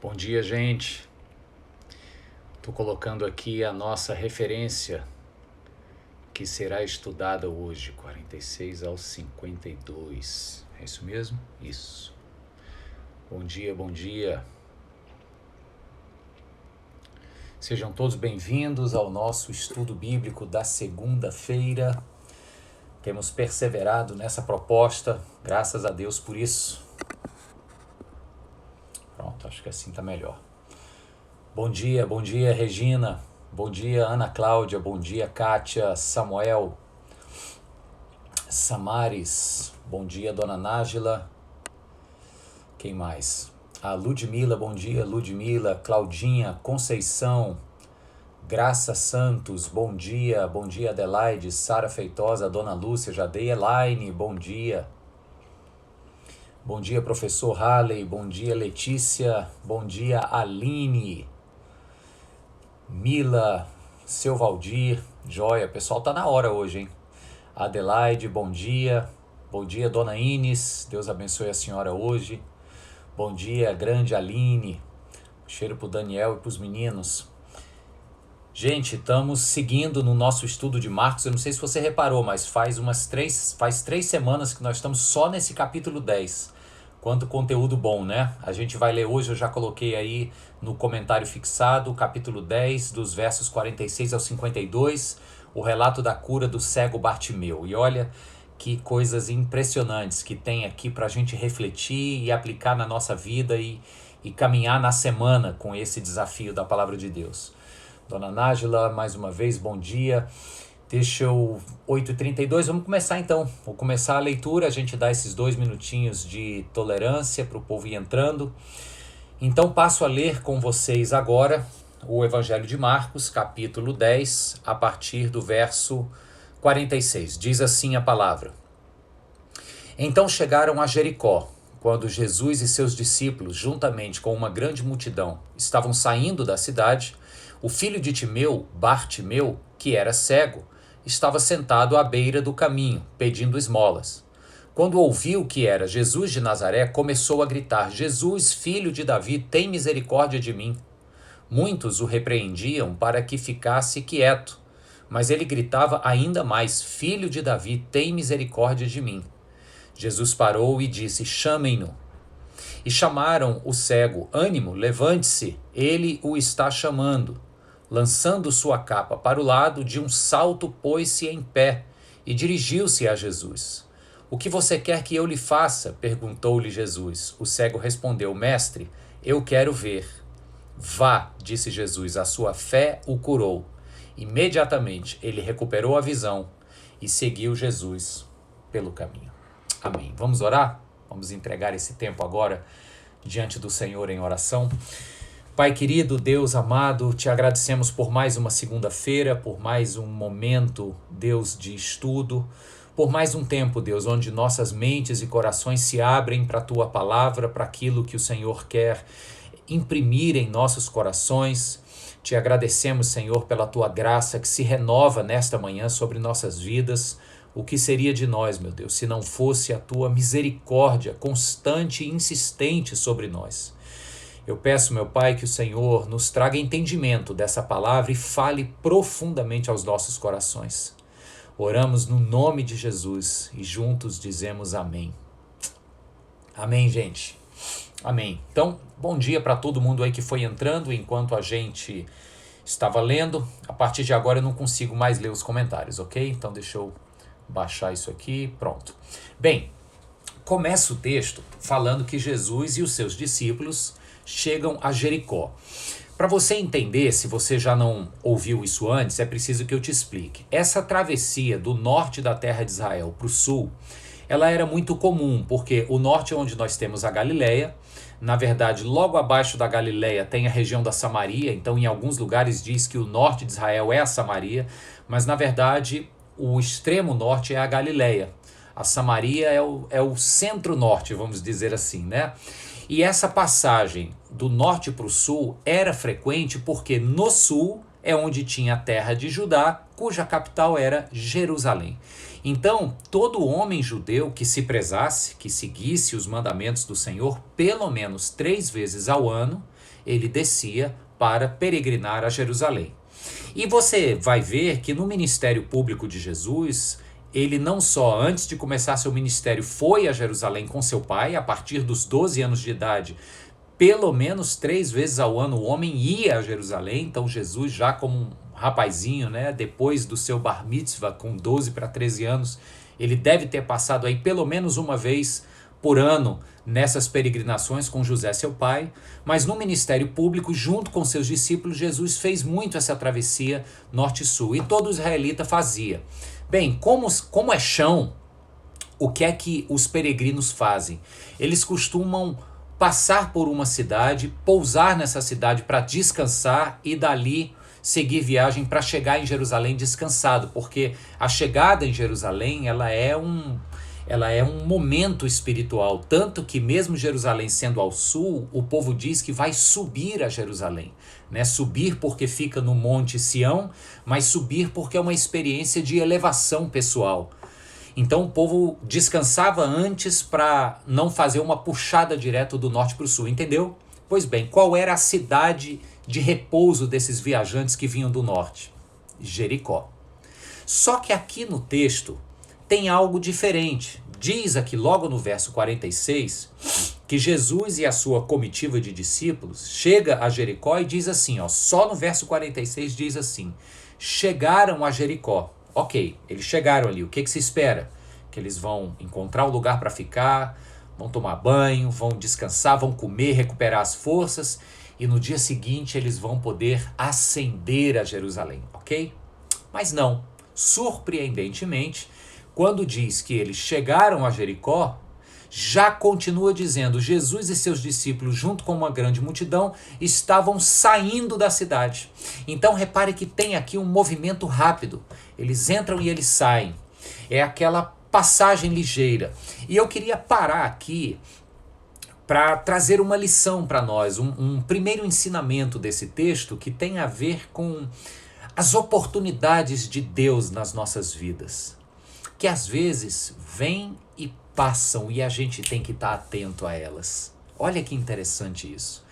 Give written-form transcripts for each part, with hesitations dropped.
Bom dia, gente. Estou colocando aqui a nossa referência que será estudada hoje, 46 ao 52. É isso mesmo? Isso. Bom dia, bom dia. Sejam todos bem-vindos ao nosso estudo bíblico da segunda-feira. Temos perseverado nessa proposta, graças a Deus por isso. Pronto, acho que assim está melhor. Bom dia, Regina. Bom dia, Ana Cláudia. Bom dia, Kátia, Samuel, Samares. Bom dia, Dona Nájila. Quem mais? A Ludmila, bom dia, Ludmila. Claudinha, Conceição, Graça Santos, bom dia. Bom dia, Adelaide, Sara Feitosa, Dona Lúcia, Jadei Elaine, bom dia. Bom dia, professor Halley. Bom dia, Letícia. Bom dia, Aline. Mila, seu Valdir, joia, o pessoal tá na hora hoje, hein? Adelaide, bom dia. Bom dia, Dona Ines, Deus abençoe a senhora hoje. Bom dia, grande Aline. Cheiro pro Daniel e pros meninos. Gente, estamos seguindo no nosso estudo de Marcos. Eu não sei se você reparou, mas faz 3 semanas que nós estamos só nesse capítulo 10. Quanto conteúdo bom, né? A gente vai ler hoje, eu já coloquei aí no comentário fixado, capítulo 10, dos versos 46 ao 52, o relato da cura do cego Bartimeu. E olha que coisas impressionantes que tem aqui para a gente refletir e aplicar na nossa vida e caminhar na semana com esse desafio da palavra de Deus. Dona Nájila, mais uma vez, bom dia. Deixa eu... 8h32, vamos começar então. Vou começar a leitura, a gente dá esses 2 minutinhos de tolerância para o povo ir entrando. Então passo a ler com vocês agora o Evangelho de Marcos, capítulo 10, a partir do verso 46. Diz assim a palavra. Então chegaram a Jericó, quando Jesus e seus discípulos, juntamente com uma grande multidão, estavam saindo da cidade. O filho de Timeu, Bartimeu, que era cego, estava sentado à beira do caminho, pedindo esmolas. Quando ouviu que era Jesus de Nazaré, começou a gritar: Jesus, filho de Davi, tem misericórdia de mim. Muitos o repreendiam para que ficasse quieto, mas ele gritava ainda mais: Filho de Davi, tem misericórdia de mim. Jesus parou e disse: Chamem-no. E chamaram o cego: Ânimo, levante-se, ele o está chamando. Lançando sua capa para o lado, de um salto pôs-se em pé e dirigiu-se a Jesus. O que você quer que eu lhe faça? Perguntou-lhe Jesus. O cego respondeu: Mestre, eu quero ver. Vá, disse Jesus, a sua fé o curou. Imediatamente ele recuperou a visão e seguiu Jesus pelo caminho. Amém. Vamos orar? Vamos entregar esse tempo agora diante do Senhor em oração. Pai querido, Deus amado, te agradecemos por mais uma segunda-feira, por mais um momento, Deus, de estudo, por mais um tempo, Deus, onde nossas mentes e corações se abrem para a Tua palavra, para aquilo que o Senhor quer imprimir em nossos corações. Te agradecemos, Senhor, pela Tua graça que se renova nesta manhã sobre nossas vidas. O que seria de nós, meu Deus, se não fosse a Tua misericórdia constante e insistente sobre nós? Eu peço, meu Pai, que o Senhor nos traga entendimento dessa palavra e fale profundamente aos nossos corações. Oramos no nome de Jesus e juntos dizemos amém. Amém, gente. Amém. Então, bom dia para todo mundo aí que foi entrando enquanto a gente estava lendo. A partir de agora eu não consigo mais ler os comentários, ok? Então deixa eu baixar isso aqui. Pronto. Bem, começa o texto falando que Jesus e os seus discípulos chegam a Jericó. Para você entender, se você já não ouviu isso antes, é preciso que eu te explique. Essa travessia do norte da terra de Israel para o sul, ela era muito comum, porque o norte é onde nós temos a Galileia. Na verdade, logo abaixo da Galileia tem a região da Samaria, então em alguns lugares diz que o norte de Israel é a Samaria, mas na verdade o extremo norte é a Galileia. A Samaria é o centro-norte, vamos dizer assim, né? E essa passagem do norte para o sul era frequente porque no sul é onde tinha a terra de Judá, cuja capital era Jerusalém. Então, todo homem judeu que se prezasse, que seguisse os mandamentos do Senhor pelo menos 3 vezes ao ano, ele descia para peregrinar a Jerusalém. E você vai ver que no ministério público de Jesus, ele não só antes de começar seu ministério foi a Jerusalém com seu pai, a partir dos 12 anos de idade, pelo menos 3 vezes ao ano o homem ia a Jerusalém. Então Jesus já como um rapazinho, né, depois do seu bar mitzvah com 12 para 13 anos, ele deve ter passado aí pelo menos uma vez por ano nessas peregrinações com José, seu pai. Mas no ministério público, junto com seus discípulos, Jesus fez muito essa travessia norte-sul, e todo israelita fazia. Bem, como é chão, o que é que os peregrinos fazem? Eles costumam passar por uma cidade, pousar nessa cidade para descansar e dali seguir viagem para chegar em Jerusalém descansado, porque a chegada em Jerusalém ela é um momento espiritual, tanto que mesmo Jerusalém sendo ao sul, o povo diz que vai subir a Jerusalém, né? Subir porque fica no Monte Sião, mas subir porque é uma experiência de elevação pessoal. Então o povo descansava antes para não fazer uma puxada direto do norte para o sul, entendeu? Pois bem, qual era a cidade de repouso desses viajantes que vinham do norte? Jericó. Só que aqui no texto tem algo diferente. Diz aqui logo no verso 46 que Jesus e a sua comitiva de discípulos chega a Jericó e diz assim, ó, só no verso 46 diz assim: chegaram a Jericó. Ok, eles chegaram ali, o que se espera? Que eles vão encontrar um lugar para ficar, vão tomar banho, vão descansar, vão comer, recuperar as forças, e no dia seguinte eles vão poder ascender a Jerusalém, ok? Mas não, surpreendentemente, quando diz que eles chegaram a Jericó, já continua dizendo, Jesus e seus discípulos, junto com uma grande multidão, estavam saindo da cidade. Então repare que tem aqui um movimento rápido. Eles entram e eles saem. É aquela passagem ligeira. E eu queria parar aqui para trazer uma lição para nós, um primeiro ensinamento desse texto que tem a ver com as oportunidades de Deus nas nossas vidas, que às vezes vêm e passam e a gente tem que estar atento a elas. Olha que interessante isso.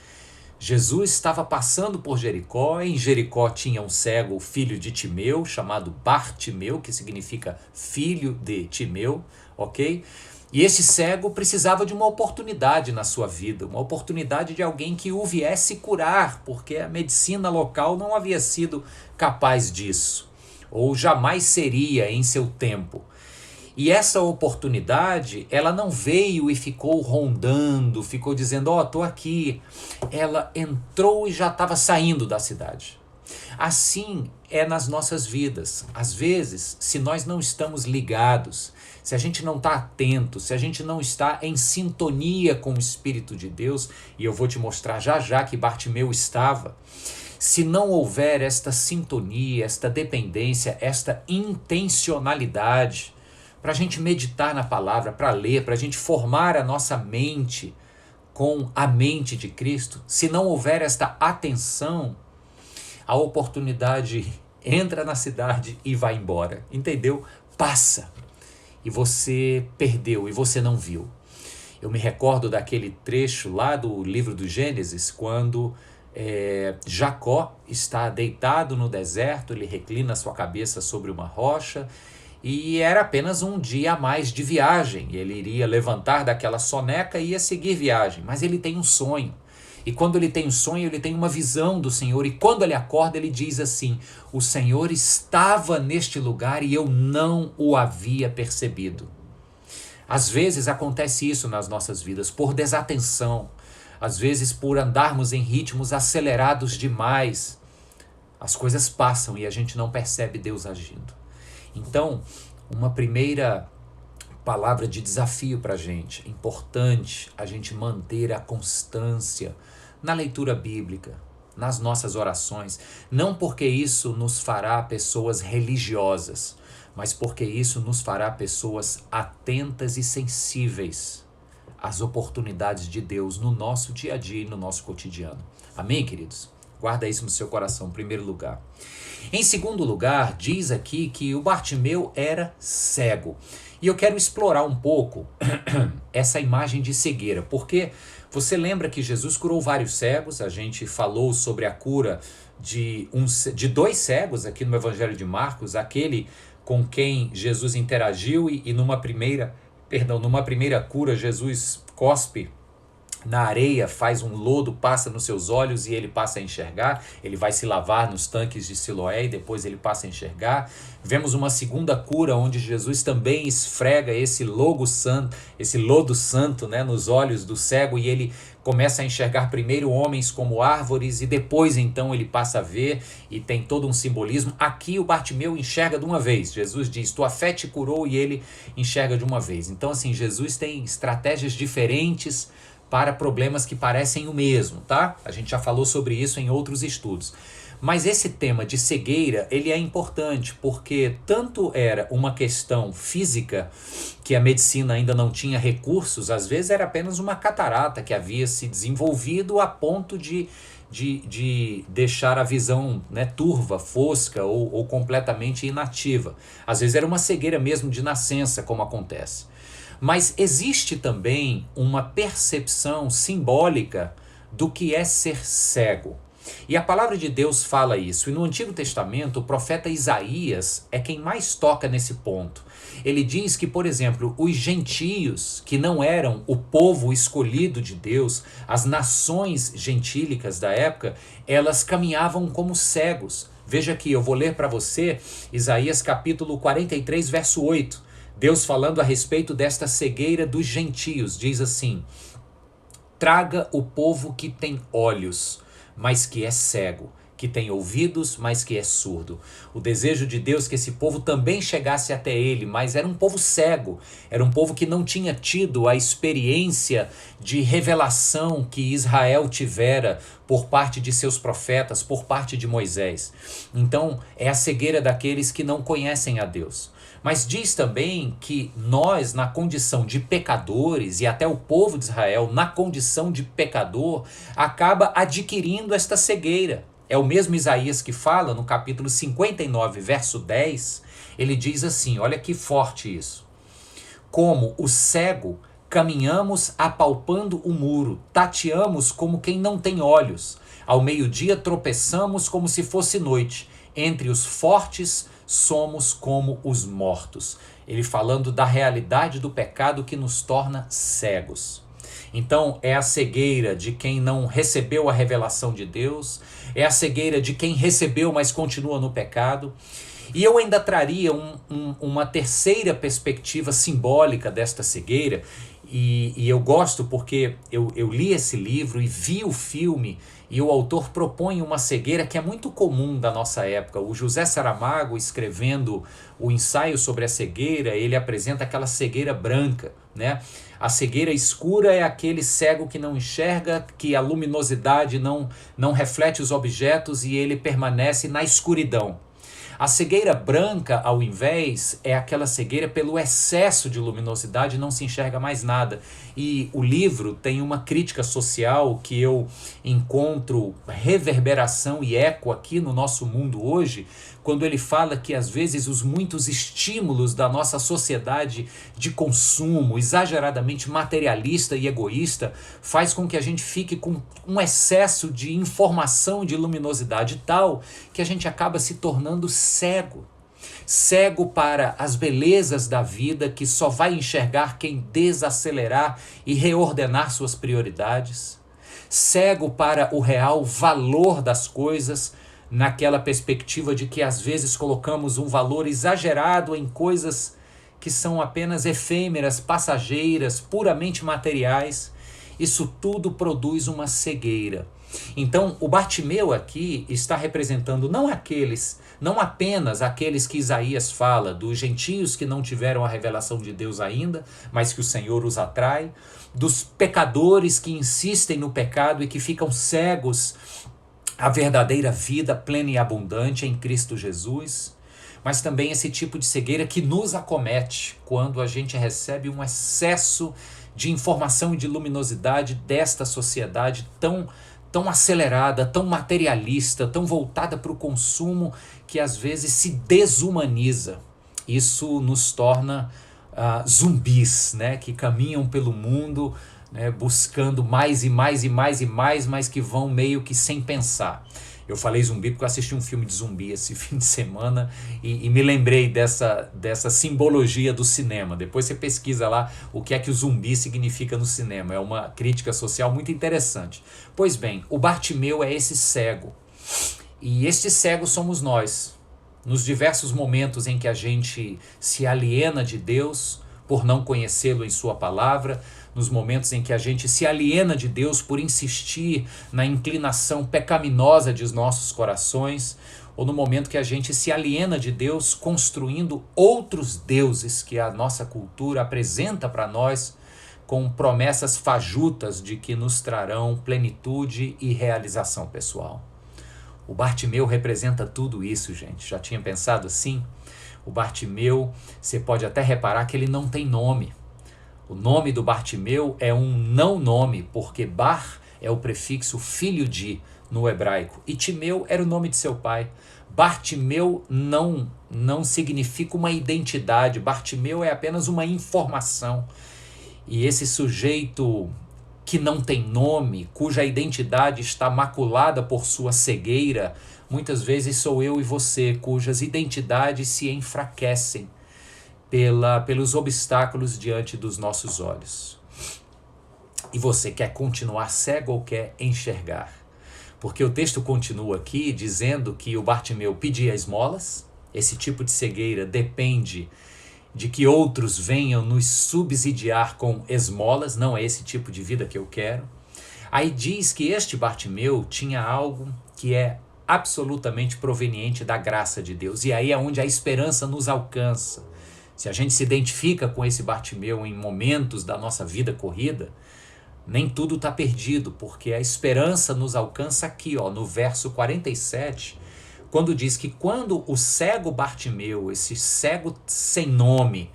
Jesus estava passando por Jericó. Em Jericó tinha um cego, filho de Timeu, chamado Bartimeu, que significa filho de Timeu, ok? E esse cego precisava de uma oportunidade na sua vida, uma oportunidade de alguém que o viesse curar, porque a medicina local não havia sido capaz disso, ou jamais seria em seu tempo. E essa oportunidade, ela não veio e ficou rondando, ficou dizendo, ó, tô aqui. Ela entrou e já estava saindo da cidade. Assim é nas nossas vidas. Às vezes, se nós não estamos ligados, se a gente não está atento, se a gente não está em sintonia com o Espírito de Deus, e eu vou te mostrar já já que Bartimeu estava, se não houver esta sintonia, esta dependência, esta intencionalidade, para a gente meditar na palavra, para ler, para a gente formar a nossa mente com a mente de Cristo, se não houver esta atenção, a oportunidade entra na cidade e vai embora, entendeu? Passa e você perdeu e você não viu. Eu me recordo daquele trecho lá do livro do Gênesis, quando Jacó está deitado no deserto, ele reclina sua cabeça sobre uma rocha, e era apenas um dia a mais de viagem. Ele iria levantar daquela soneca e ia seguir viagem. Mas ele tem um sonho. E quando ele tem um sonho, ele tem uma visão do Senhor. E quando ele acorda, ele diz assim: o Senhor estava neste lugar e eu não o havia percebido. Às vezes acontece isso nas nossas vidas, por desatenção. Às vezes por andarmos em ritmos acelerados demais. As coisas passam e a gente não percebe Deus agindo. Então, uma primeira palavra de desafio para a gente. É importante a gente manter a constância na leitura bíblica, nas nossas orações. Não porque isso nos fará pessoas religiosas, mas porque isso nos fará pessoas atentas e sensíveis às oportunidades de Deus no nosso dia a dia e no nosso cotidiano. Amém, queridos? Guarda isso no seu coração, em primeiro lugar. Em segundo lugar, diz aqui que o Bartimeu era cego. E eu quero explorar um pouco essa imagem de cegueira, porque Você lembra que Jesus curou vários cegos? A gente falou sobre a cura de 2 cegos aqui no Evangelho de Marcos, aquele com quem Jesus interagiu e numa primeira cura Jesus cospe na areia, faz um lodo, passa nos seus olhos e ele passa a enxergar. Ele vai se lavar nos tanques de Siloé e depois ele passa a enxergar. Vemos uma segunda cura onde Jesus também esfrega esse lodo santo, né, nos olhos do cego, e ele começa a enxergar primeiro homens como árvores e depois então ele passa a ver, e tem todo um simbolismo. Aqui o Bartimeu enxerga de uma vez. Jesus diz: tua fé te curou, e ele enxerga de uma vez. Então assim, Jesus tem estratégias diferentes para problemas que parecem o mesmo, tá? A gente já falou sobre isso em outros estudos. Mas esse tema de cegueira, ele é importante porque tanto era uma questão física, que a medicina ainda não tinha recursos, às vezes era apenas uma catarata que havia se desenvolvido a ponto de deixar a visão, né, turva, fosca ou completamente inativa. Às vezes era uma cegueira mesmo de nascença, como acontece. Mas existe também uma percepção simbólica do que é ser cego. E a palavra de Deus fala isso. E no Antigo Testamento, o profeta Isaías é quem mais toca nesse ponto. Ele diz que, por exemplo, os gentios, que não eram o povo escolhido de Deus, as nações gentílicas da época, elas caminhavam como cegos. Veja aqui, eu vou ler para você Isaías capítulo 43, verso 8. Deus falando a respeito desta cegueira dos gentios, diz assim: traga o povo que tem olhos, mas que é cego, que tem ouvidos, mas que é surdo. O desejo de Deus é que esse povo também chegasse até ele, mas era um povo cego, era um povo que não tinha tido a experiência de revelação que Israel tivera por parte de seus profetas, por parte de Moisés. Então, é a cegueira daqueles que não conhecem a Deus. Mas diz também que nós, na condição de pecadores, e até o povo de Israel, na condição de pecador, acaba adquirindo esta cegueira. É o mesmo Isaías que fala no capítulo 59, verso 10, ele diz assim, olha que forte isso: como o cego, caminhamos apalpando o muro, tateamos como quem não tem olhos, ao meio-dia tropeçamos como se fosse noite, entre os fortes somos como os mortos. Ele falando da realidade do pecado que nos torna cegos. Então é a cegueira de quem não recebeu a revelação de Deus, é a cegueira de quem recebeu, mas continua no pecado. E eu ainda traria uma terceira perspectiva simbólica desta cegueira, e eu gosto porque eu li esse livro e vi o filme, e o autor propõe uma cegueira que é muito comum da nossa época. O José Saramago, escrevendo o ensaio sobre a cegueira, ele apresenta aquela cegueira branca, né? A cegueira escura é aquele cego que não enxerga, que a luminosidade não reflete os objetos e ele permanece na escuridão. A cegueira branca, ao invés, é aquela cegueira pelo excesso de luminosidade, não se enxerga mais nada. E o livro tem uma crítica social que eu encontro reverberação e eco aqui no nosso mundo hoje, quando ele fala que às vezes os muitos estímulos da nossa sociedade de consumo, exageradamente materialista e egoísta, faz com que a gente fique com um excesso de informação, de luminosidade tal, que a gente acaba se tornando cego. Cego para as belezas da vida, que só vai enxergar quem desacelerar e reordenar suas prioridades. Cego para o real valor das coisas, naquela perspectiva de que às vezes colocamos um valor exagerado em coisas que são apenas efêmeras, passageiras, puramente materiais. Isso tudo produz uma cegueira. Então, o Bartimeu aqui está representando não apenas aqueles que Isaías fala, dos gentios que não tiveram a revelação de Deus ainda, mas que o Senhor os atrai, dos pecadores que insistem no pecado e que ficam cegos à verdadeira vida plena e abundante em Cristo Jesus, mas também esse tipo de cegueira que nos acomete quando a gente recebe um excesso de informação e de luminosidade desta sociedade tão acelerada, tão materialista, tão voltada para o consumo, que às vezes se desumaniza. Isso nos torna zumbis, né, que caminham pelo mundo né, buscando mais e mais e mais e mais, mas que vão meio que sem pensar. Eu falei zumbi porque eu assisti um filme de zumbi esse fim de semana e me lembrei dessa simbologia do cinema. Depois você pesquisa lá o que é que o zumbi significa no cinema. É uma crítica social muito interessante. Pois bem, o Bartimeu é esse cego. E este cego somos nós. Nos diversos momentos em que a gente se aliena de Deus por não conhecê-lo em sua palavra, nos momentos em que a gente se aliena de Deus por insistir na inclinação pecaminosa de nossos corações, ou no momento que a gente se aliena de Deus construindo outros deuses que a nossa cultura apresenta para nós com promessas fajutas de que nos trarão plenitude e realização pessoal. O Bartimeu representa tudo isso, gente. Já tinha pensado assim? O Bartimeu, você pode até reparar que ele não tem nome. O nome do Bartimeu é um não nome, porque Bar é o prefixo filho de no hebraico, e Timeu era o nome de seu pai. Bartimeu não significa uma identidade, Bartimeu é apenas uma informação. E esse sujeito que não tem nome, cuja identidade está maculada por sua cegueira, muitas vezes sou eu e você, cujas identidades se enfraquecem pelos obstáculos diante dos nossos olhos. E você quer continuar cego ou quer enxergar? Porque o texto continua aqui dizendo que o Bartimeu pedia esmolas. Esse tipo de cegueira depende de que outros venham nos subsidiar com esmolas, não é esse tipo de vida que eu quero. Aí diz que este Bartimeu tinha algo que é absolutamente proveniente da graça de Deus, e aí é onde a esperança nos alcança. Se a gente se identifica com esse Bartimeu em momentos da nossa vida corrida, nem tudo está perdido, porque a esperança nos alcança aqui, no verso 47, quando diz que quando o cego Bartimeu, esse cego sem nome,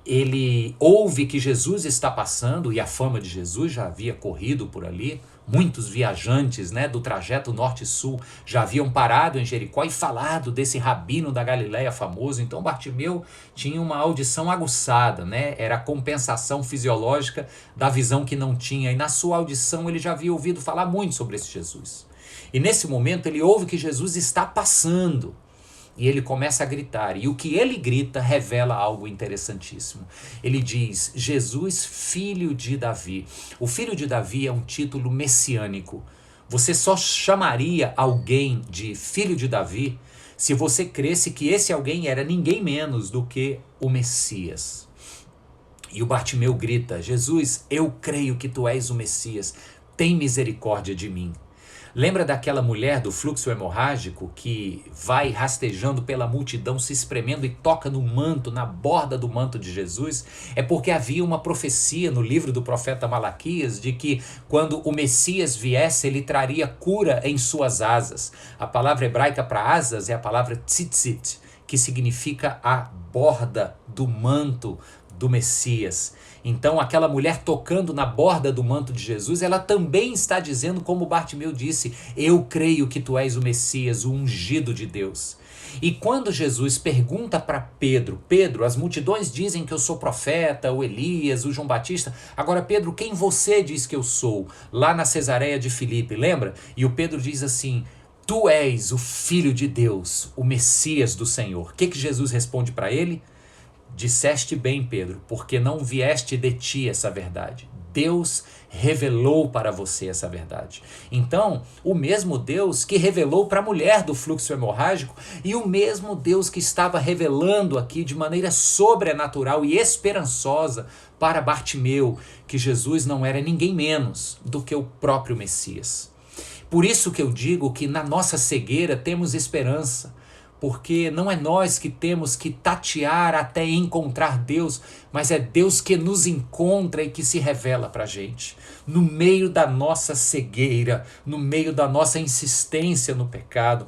ele ouve que Jesus está passando, e a fama de Jesus já havia corrido por ali, muitos viajantes, né, do trajeto norte-sul já haviam parado em Jericó e falado desse rabino da Galileia famoso. Então Bartimeu tinha uma audição aguçada, né, era a compensação fisiológica da visão que não tinha, e na sua audição ele já havia ouvido falar muito sobre esse Jesus. E nesse momento ele ouve que Jesus está passando. E ele começa a gritar, e o que ele grita revela algo interessantíssimo. Ele diz, Jesus, filho de Davi. O filho de Davi é um título messiânico. Você só chamaria alguém de filho de Davi se você cresse que esse alguém era ninguém menos do que o Messias. E o Bartimeu grita, Jesus, eu creio que tu és o Messias, tem misericórdia de mim. Lembra daquela mulher do fluxo hemorrágico que vai rastejando pela multidão, se espremendo e toca no manto, na borda do manto de Jesus? É porque havia uma profecia no livro do profeta Malaquias de que quando o Messias viesse, ele traria cura em suas asas. A palavra hebraica para asas é a palavra tzitzit, que significa a borda do manto do Messias. Então aquela mulher tocando na borda do manto de Jesus, ela também está dizendo, como Bartimeu disse, eu creio que tu és o Messias, o ungido de Deus. E quando Jesus pergunta para Pedro, as multidões dizem que eu sou profeta, o Elias, o João Batista, agora Pedro, quem você diz que eu sou? Lá na Cesareia de Filipe, lembra? E o Pedro diz assim, tu és o Filho de Deus, o Messias do Senhor. O que Jesus responde para ele? Disseste bem, Pedro, porque não vieste de ti essa verdade. Deus revelou para você essa verdade. Então, o mesmo Deus que revelou para a mulher do fluxo hemorrágico e o mesmo Deus que estava revelando aqui de maneira sobrenatural e esperançosa para Bartimeu, que Jesus não era ninguém menos do que o próprio Messias. Por isso que eu digo que na nossa cegueira temos esperança, porque não é nós que temos que tatear até encontrar Deus, mas é Deus que nos encontra e que se revela para a gente. No meio da nossa cegueira, no meio da nossa insistência no pecado,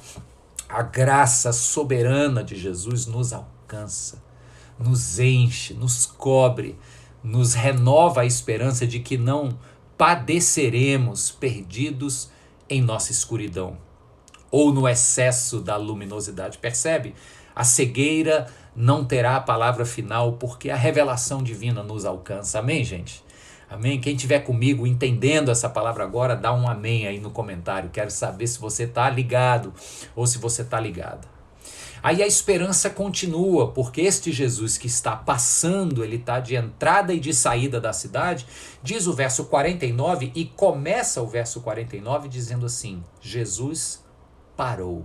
a graça soberana de Jesus nos alcança, nos enche, nos cobre, nos renova a esperança de que não padeceremos perdidos em nossa escuridão ou no excesso da luminosidade. Percebe? A cegueira não terá a palavra final porque a revelação divina nos alcança. Amém, gente? Amém? Quem estiver comigo entendendo essa palavra agora, dá um amém aí no comentário. Quero saber se você está ligado ou se você está ligada. Aí a esperança continua, porque este Jesus que está passando, ele está de entrada e de saída da cidade, diz o verso 49, e começa o verso 49 dizendo assim: Jesus parou.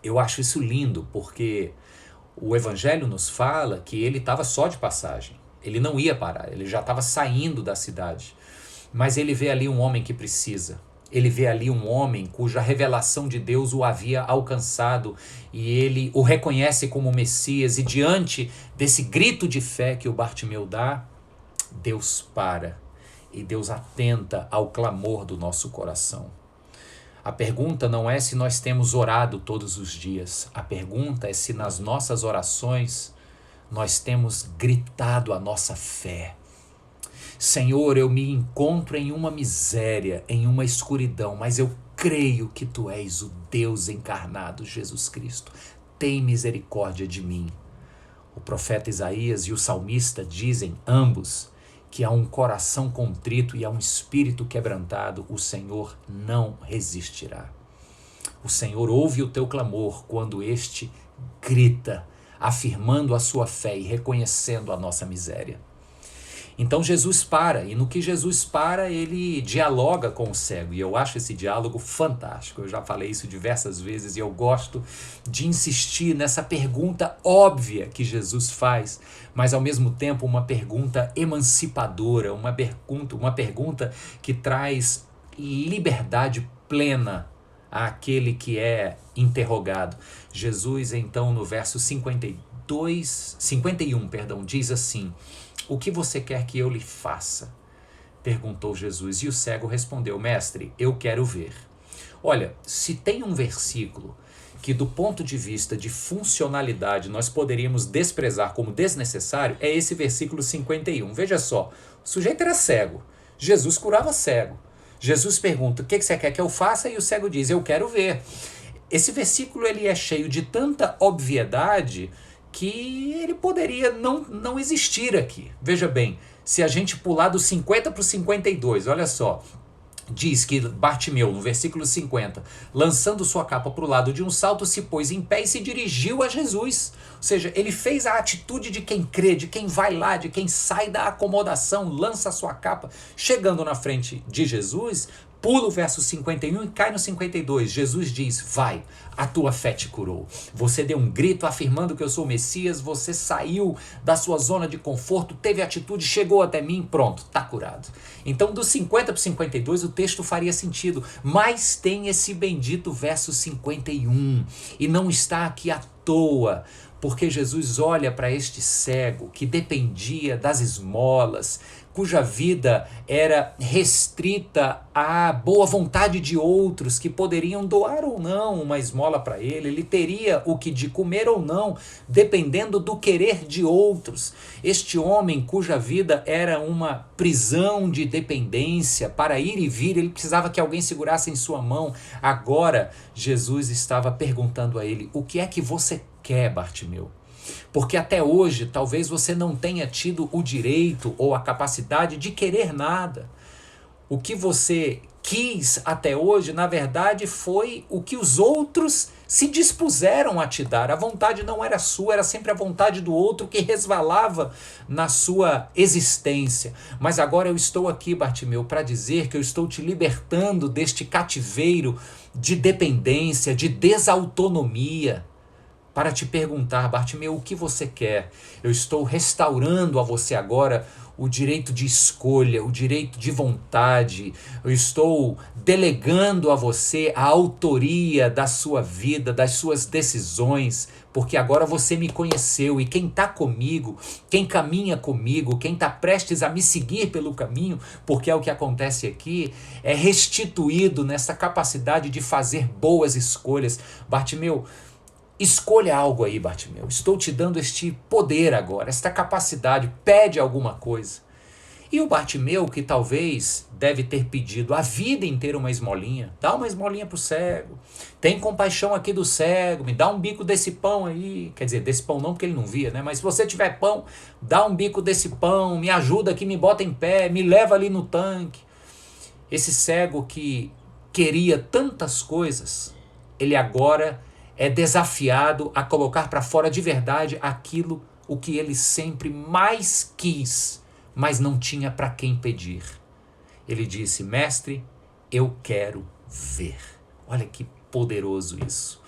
Eu acho isso lindo, porque o Evangelho nos fala que ele estava só de passagem. Ele não ia parar, ele já estava saindo da cidade. Mas ele vê ali um homem que precisa. Ele vê ali um homem cuja revelação de Deus o havia alcançado e ele o reconhece como Messias. E diante desse grito de fé que o Bartimeu dá, Deus para e Deus atenta ao clamor do nosso coração. A pergunta não é se nós temos orado todos os dias. A pergunta é se nas nossas orações nós temos gritado a nossa fé. Senhor, eu me encontro em uma miséria, em uma escuridão, mas eu creio que Tu és o Deus encarnado, Jesus Cristo. Tem misericórdia de mim. O profeta Isaías e o salmista dizem, ambos, que a um coração contrito e a um espírito quebrantado, o Senhor não resistirá. O Senhor ouve o teu clamor quando este grita, afirmando a sua fé e reconhecendo a nossa miséria. Então Jesus para, e no que Jesus para, ele dialoga com o cego, e eu acho esse diálogo fantástico. Eu já falei isso diversas vezes e eu gosto de insistir nessa pergunta óbvia que Jesus faz, mas ao mesmo tempo uma pergunta emancipadora, uma pergunta que traz liberdade plena àquele que é interrogado. Jesus, então, no verso 51, diz assim: o que você quer que eu lhe faça? Perguntou Jesus, e o cego respondeu: mestre, eu quero ver. Olha, se tem um versículo que do ponto de vista de funcionalidade nós poderíamos desprezar como desnecessário, é esse versículo 51. Veja só, o sujeito era cego, Jesus curava cego. Jesus pergunta: o que você quer que eu faça? E o cego diz: eu quero ver. Esse versículo ele é cheio de tanta obviedade que ele poderia não existir aqui. Veja bem, se a gente pular do 50 para o 52, olha só, diz que Bartimeu, no versículo 50, lançando sua capa para o lado de um salto, se pôs em pé e se dirigiu a Jesus. Ou seja, ele fez a atitude de quem crê, de quem vai lá, de quem sai da acomodação, lança a sua capa. Chegando na frente de Jesus, pula o verso 51 e cai no 52. Jesus diz: vai, a tua fé te curou. Você deu um grito afirmando que eu sou o Messias, você saiu da sua zona de conforto, teve atitude, chegou até mim, pronto, está curado. Então, do 50 para o 52, o texto faria sentido, mas tem esse bendito verso 51, e não está aqui à toa, porque Jesus olha para este cego que dependia das esmolas, cuja vida era restrita à boa vontade de outros que poderiam doar ou não uma esmola para ele. Ele teria o que de comer ou não, dependendo do querer de outros. Este homem cuja vida era uma prisão de dependência, para ir e vir, ele precisava que alguém segurasse em sua mão. Agora, Jesus estava perguntando a ele: o que é que você quer, Bartimeu? Porque até hoje talvez você não tenha tido o direito ou a capacidade de querer nada. O que você quis até hoje, na verdade, foi o que os outros se dispuseram a te dar. A vontade não era sua, era sempre a vontade do outro que resvalava na sua existência. Mas agora eu estou aqui, Bartimeu, para dizer que eu estou te libertando deste cativeiro de dependência, de desautonomia, para te perguntar: Bartimeu, o que você quer? Eu estou restaurando a você agora o direito de escolha, o direito de vontade. Eu estou delegando a você a autoria da sua vida, das suas decisões, porque agora você me conheceu, e quem está comigo, quem caminha comigo, quem está prestes a me seguir pelo caminho, porque é o que acontece aqui, é restituído nessa capacidade de fazer boas escolhas. Bartimeu, escolha algo aí, Bartimeu. Estou te dando este poder agora, esta capacidade. Pede alguma coisa. E o Bartimeu, que talvez deve ter pedido a vida inteira uma esmolinha, dá uma esmolinha pro cego, tem compaixão aqui do cego, me dá um bico desse pão aí, quer dizer, desse pão não porque ele não via, né? Mas se você tiver pão, dá um bico desse pão, me ajuda aqui, me bota em pé, me leva ali no tanque. Esse cego que queria tantas coisas, ele agora é desafiado a colocar para fora de verdade aquilo o que ele sempre mais quis, mas não tinha para quem pedir. Ele disse: mestre, eu quero ver. Olha que poderoso isso.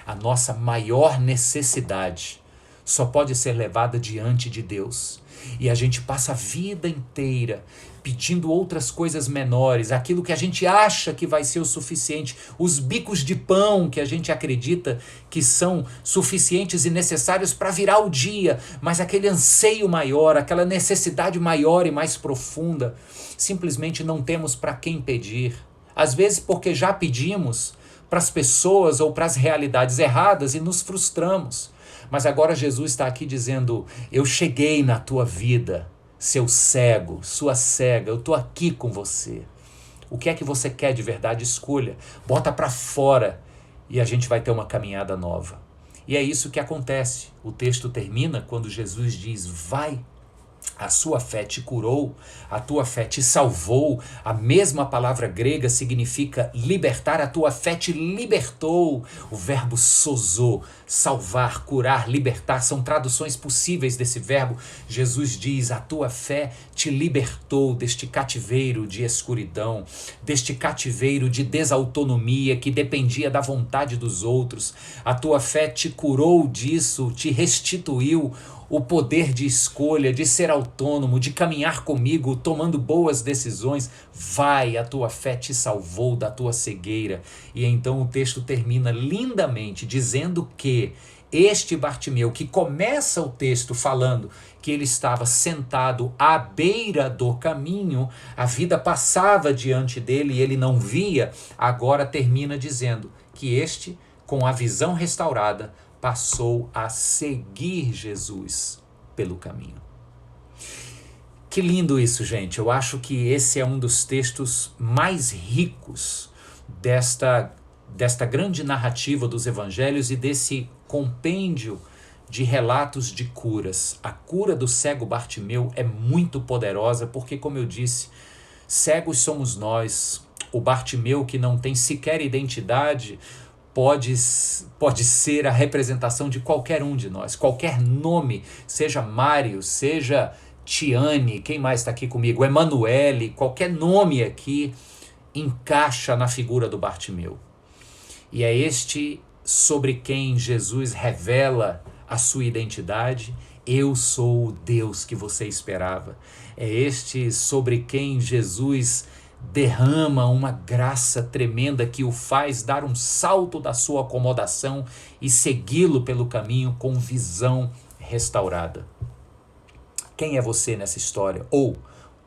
A nossa maior necessidade só pode ser levada diante de Deus. E a gente passa a vida inteira pedindo outras coisas menores, aquilo que a gente acha que vai ser o suficiente, os bicos de pão que a gente acredita que são suficientes e necessários para virar o dia, mas aquele anseio maior, aquela necessidade maior e mais profunda, simplesmente não temos para quem pedir. Às vezes porque já pedimos para as pessoas ou para as realidades erradas e nos frustramos. Mas agora Jesus está aqui dizendo: eu cheguei na tua vida, seu cego, sua cega, eu estou aqui com você. O que é que você quer de verdade? Escolha, bota para fora e a gente vai ter uma caminhada nova. E é isso que acontece. O texto termina quando Jesus diz: vai, a sua fé te curou, a tua fé te salvou. A mesma palavra grega significa libertar, a tua fé te libertou. O verbo sozo, salvar, curar, libertar, são traduções possíveis desse verbo. Jesus diz: a tua fé te libertou deste cativeiro de escuridão, deste cativeiro de desautonomia que dependia da vontade dos outros. A tua fé te curou disso, te restituiu o poder de escolha, de ser autônomo, de caminhar comigo, tomando boas decisões. Vai, a tua fé te salvou da tua cegueira. E então o texto termina lindamente dizendo que este Bartimeu, que começa o texto falando que ele estava sentado à beira do caminho, a vida passava diante dele e ele não via, agora termina dizendo que este, com a visão restaurada, passou a seguir Jesus pelo caminho. Que lindo isso, gente. Eu acho que esse é um dos textos mais ricos desta grande narrativa dos evangelhos e desse compêndio de relatos de curas. A cura do cego Bartimeu é muito poderosa porque, como eu disse, cegos somos nós. O Bartimeu, que não tem sequer identidade, pode ser a representação de qualquer um de nós, qualquer nome, seja Mário, seja Tiane, quem mais está aqui comigo? Emanuele, qualquer nome aqui encaixa na figura do Bartimeu. E é este sobre quem Jesus revela a sua identidade: eu sou o Deus que você esperava. É este sobre quem Jesus derrama uma graça tremenda que o faz dar um salto da sua acomodação e segui-lo pelo caminho com visão restaurada. Quem é você nessa história? Ou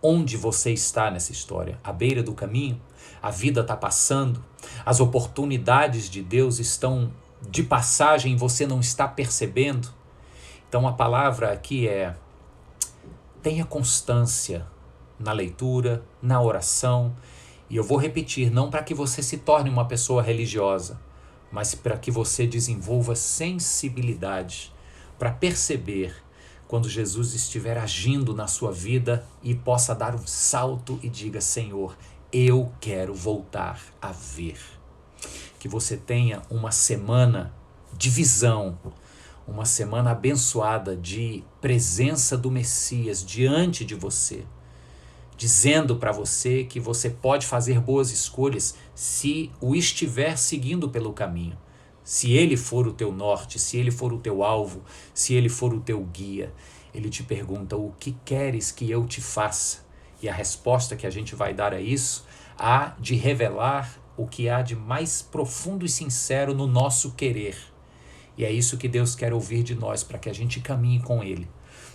onde você está nessa história? À beira do caminho? A vida está passando? As oportunidades de Deus estão de passagem e você não está percebendo? Então a palavra aqui é: tenha constância na leitura, na oração. E eu vou repetir, não para que você se torne uma pessoa religiosa, mas para que você desenvolva sensibilidade para perceber quando Jesus estiver agindo na sua vida e possa dar um salto e diga: Senhor, eu quero voltar a ver. Que você tenha uma semana de visão, uma semana abençoada de presença do Messias diante de você, dizendo para você que você pode fazer boas escolhas se o estiver seguindo pelo caminho. Se ele for o teu norte, se ele for o teu alvo, se ele for o teu guia. Ele te pergunta: o que queres que eu te faça? E a resposta que a gente vai dar a isso há de revelar o que há de mais profundo e sincero no nosso querer. E é isso que Deus quer ouvir de nós, para que a gente caminhe com Ele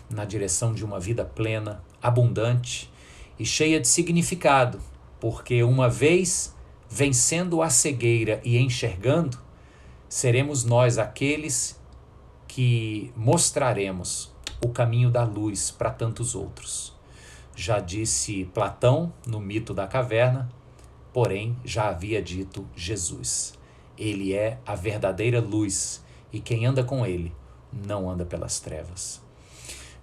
na direção de uma vida plena, abundante e cheia de significado, porque uma vez vencendo a cegueira e enxergando, seremos nós aqueles que mostraremos o caminho da luz para tantos outros. já disse Platão no mito da caverna, porém já havia dito Jesus. Ele é a verdadeira luz e quem anda com ele não anda pelas trevas.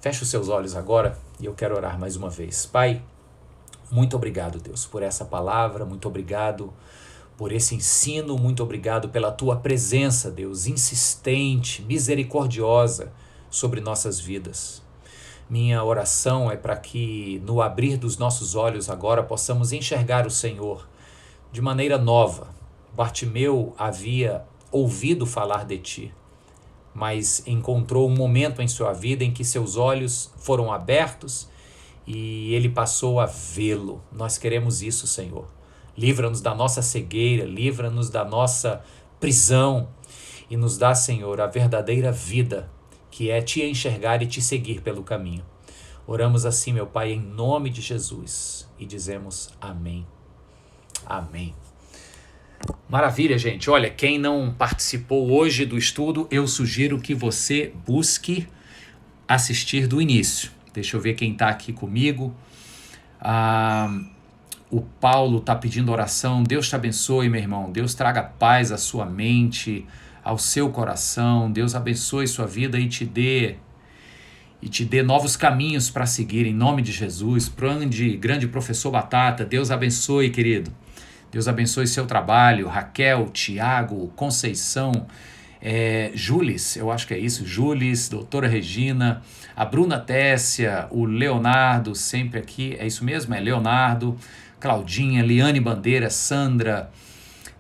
Feche os seus olhos agora e eu quero orar mais uma vez. Pai, muito obrigado, Deus, por essa palavra, muito obrigado por esse ensino, muito obrigado pela tua presença, Deus, insistente, misericordiosa sobre nossas vidas. Minha oração é para que no abrir dos nossos olhos agora possamos enxergar o Senhor de maneira nova. Bartimeu havia ouvido falar de ti, mas encontrou um momento em sua vida em que seus olhos foram abertos e ele passou a vê-lo. Nós queremos isso, Senhor. Livra-nos da nossa cegueira, livra-nos da nossa prisão e nos dá, Senhor, a verdadeira vida, que é te enxergar e te seguir pelo caminho. Oramos assim, meu Pai, em nome de Jesus e dizemos amém. Amém. Maravilha, gente. Olha, quem não participou hoje do estudo, eu sugiro que você busque assistir do início. Deixa eu ver quem está aqui comigo. O Paulo está pedindo oração. Deus te abençoe, meu irmão. Deus traga paz à sua mente, ao seu coração. Deus abençoe sua vida e te dê novos caminhos para seguir, em nome de Jesus. Grande professor Batata, Deus abençoe, querido. Deus abençoe seu trabalho. Raquel, Tiago, Conceição, Julis, eu acho que é isso, Julis, doutora Regina, a Bruna Tessia, o Leonardo, sempre aqui, é isso mesmo? É Leonardo, Claudinha, Liane Bandeira, Sandra,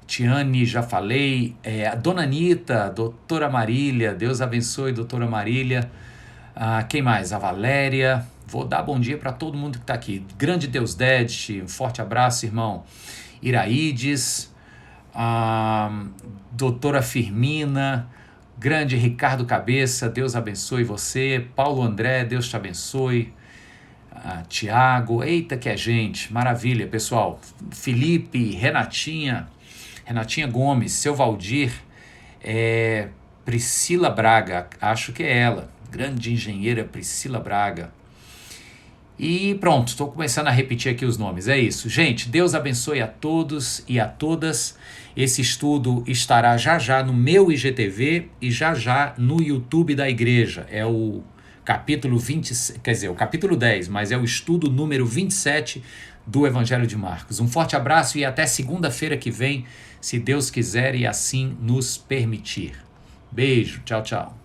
Tiane, já falei, a Dona Anitta, doutora Marília, Deus abençoe, doutora Marília, quem mais? A Valéria, vou dar bom dia para todo mundo que está aqui, grande Deus Ded, um forte abraço, irmão, Iraides, doutora Firmina, grande Ricardo Cabeça, Deus abençoe você, Paulo André, Deus te abençoe, Tiago, eita que é gente, maravilha, pessoal, Felipe, Renatinha Gomes, seu Valdir, Priscila Braga, acho que é ela, grande engenheira Priscila Braga. E pronto, estou começando a repetir aqui os nomes, é isso. Gente, Deus abençoe a todos e a todas. Esse estudo estará já no meu IGTV e já no YouTube da igreja. É o capítulo 20, quer dizer, o capítulo 10, mas é o estudo número 27 do Evangelho de Marcos. Um forte abraço e até segunda-feira que vem, se Deus quiser e assim nos permitir. Beijo, tchau, tchau.